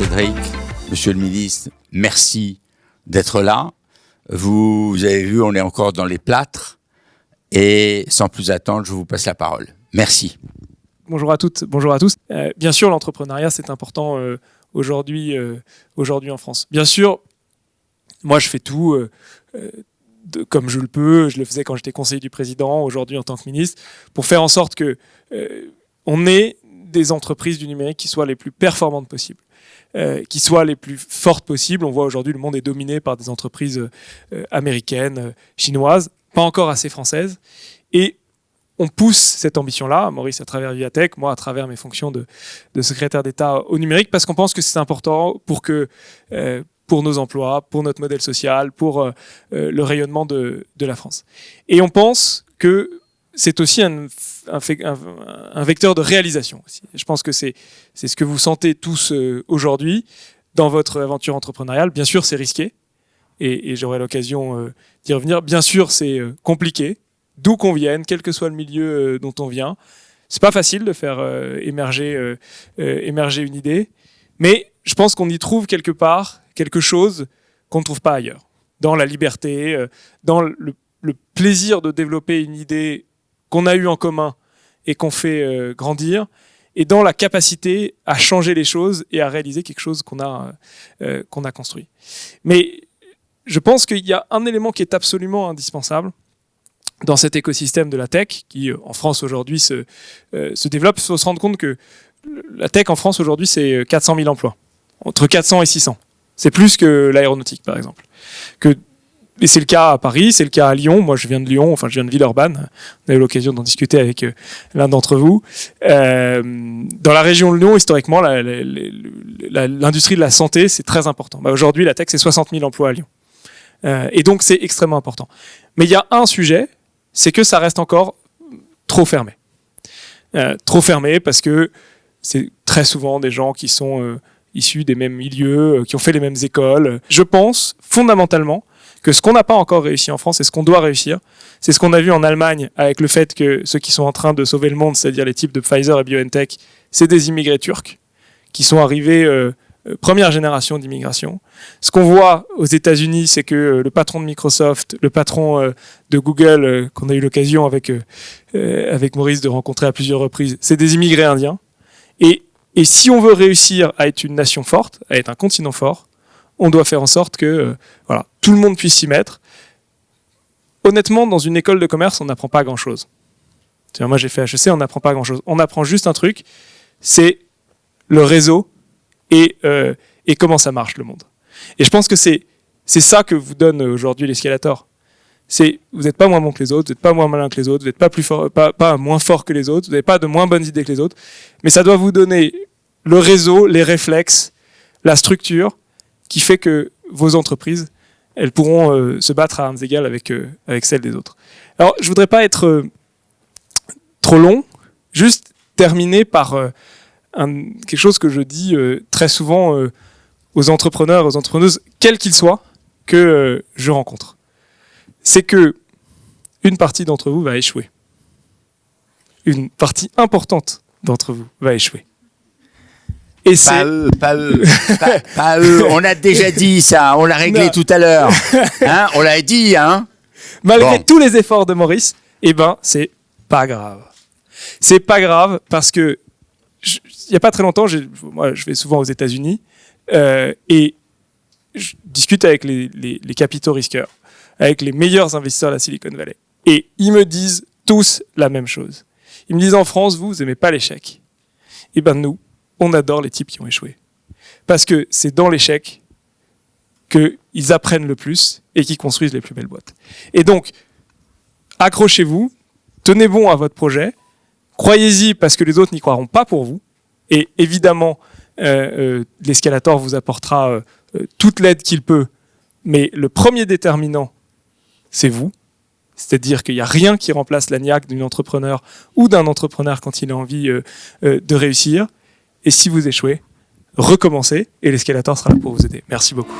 Cédric, Monsieur le ministre, merci d'être là. Vous avez vu, on est encore dans les plâtres. Et sans plus attendre, je vous passe la parole. Merci. Bonjour à toutes, bonjour à tous. Bien sûr, l'entrepreneuriat, c'est important aujourd'hui en France. Bien sûr, moi, je fais tout comme je le peux. Je le faisais quand j'étais conseiller du président, aujourd'hui en tant que ministre, pour faire en sorte que on ait des entreprises du numérique qui soient les plus performantes possibles, qui soient les plus fortes possibles. On voit aujourd'hui, le monde est dominé par des entreprises américaines, chinoises, pas encore assez françaises. Et on pousse cette ambition-là, Maurice à travers Vivatech, moi à travers mes fonctions de secrétaire d'État au numérique, parce qu'on pense que c'est important pour nos emplois, pour notre modèle social, pour le rayonnement de la France. Et on pense que c'est aussi un vecteur de réalisation aussi. Je pense que c'est ce que vous sentez tous aujourd'hui dans votre aventure entrepreneuriale. Bien sûr, c'est risqué, et j'aurai l'occasion d'y revenir. Bien sûr, c'est compliqué, d'où qu'on vienne, quel que soit le milieu dont on vient. C'est pas facile de faire émerger une idée, mais je pense qu'on y trouve quelque part quelque chose qu'on ne trouve pas ailleurs. Dans la liberté, dans le plaisir de développer une idée qu'on a eue en commun et qu'on fait grandir, et dans la capacité à changer les choses et à réaliser quelque chose qu'on a construit. Mais je pense qu'il y a un élément qui est absolument indispensable dans cet écosystème de la tech, qui en France aujourd'hui se développe. Il faut se rendre compte que la tech en France aujourd'hui, c'est 400 000 emplois, entre 400 et 600. C'est plus que l'aéronautique, par exemple. Et c'est le cas à Paris, c'est le cas à Lyon. Moi, je viens de Lyon, enfin, je viens de Villeurbanne. On a eu l'occasion d'en discuter avec l'un d'entre vous. Dans la région de Lyon, historiquement, l'industrie de la santé, c'est très important. Aujourd'hui, la tech, c'est 60 000 emplois à Lyon. Et donc, c'est extrêmement important. Mais il y a un sujet, c'est que ça reste encore trop fermé. Trop fermé parce que c'est très souvent des gens qui sont issus des mêmes milieux, qui ont fait les mêmes écoles. Je pense fondamentalement que ce qu'on n'a pas encore réussi en France et ce qu'on doit réussir, c'est ce qu'on a vu en Allemagne avec le fait que ceux qui sont en train de sauver le monde, c'est-à-dire les types de Pfizer et BioNTech, c'est des immigrés turcs qui sont arrivés première génération d'immigration. Ce qu'on voit aux États-Unis, c'est que le patron de Microsoft, le patron de Google, qu'on a eu l'occasion avec Maurice de rencontrer à plusieurs reprises, c'est des immigrés indiens. Et si on veut réussir à être une nation forte, à être un continent fort, on doit faire en sorte que tout le monde puisse s'y mettre. Honnêtement, dans une école de commerce, on n'apprend pas grand-chose. Moi, j'ai fait HEC, on n'apprend pas grand-chose. On apprend juste un truc, c'est le réseau et comment ça marche, le monde. Et je pense que c'est ça que vous donne aujourd'hui l'Escalator. Vous n'êtes pas moins bon que les autres, vous n'êtes pas moins malin que les autres, vous n'êtes pas plus fort, pas moins fort que les autres, vous n'avez pas de moins bonnes idées que les autres, mais ça doit vous donner le réseau, les réflexes, la structure qui fait que vos entreprises, elles pourront se battre à armes égales avec celles des autres. Alors, je voudrais pas être trop long, juste terminer par quelque chose que je dis très souvent aux entrepreneurs, aux entrepreneuses, quels qu'ils soient, que je rencontre. C'est que une partie d'entre vous va échouer. Une partie importante d'entre vous va échouer. Et pas eux. On a déjà dit ça, on l'a réglé tout à l'heure. Hein, on l'a dit, hein. Malgré tous les efforts de Maurice, c'est pas grave. C'est pas grave parce que il y a pas très longtemps, moi je vais souvent aux États-Unis et je discute avec les capitaux risqueurs, avec les meilleurs investisseurs de la Silicon Valley. Et ils me disent tous la même chose. Ils me disent en France, vous aimez pas l'échec. Et nous, on adore les types qui ont échoué. Parce que c'est dans l'échec qu'ils apprennent le plus et qu'ils construisent les plus belles boîtes. Et donc, accrochez-vous, tenez bon à votre projet, croyez-y parce que les autres n'y croiront pas pour vous. Et évidemment, l'Escalator vous apportera toute l'aide qu'il peut. Mais le premier déterminant, c'est vous. C'est-à-dire qu'il n'y a rien qui remplace la niaque d'un entrepreneur ou d'un entrepreneur quand il a envie de réussir. Et si vous échouez, recommencez et l'Escalator sera là pour vous aider. Merci beaucoup.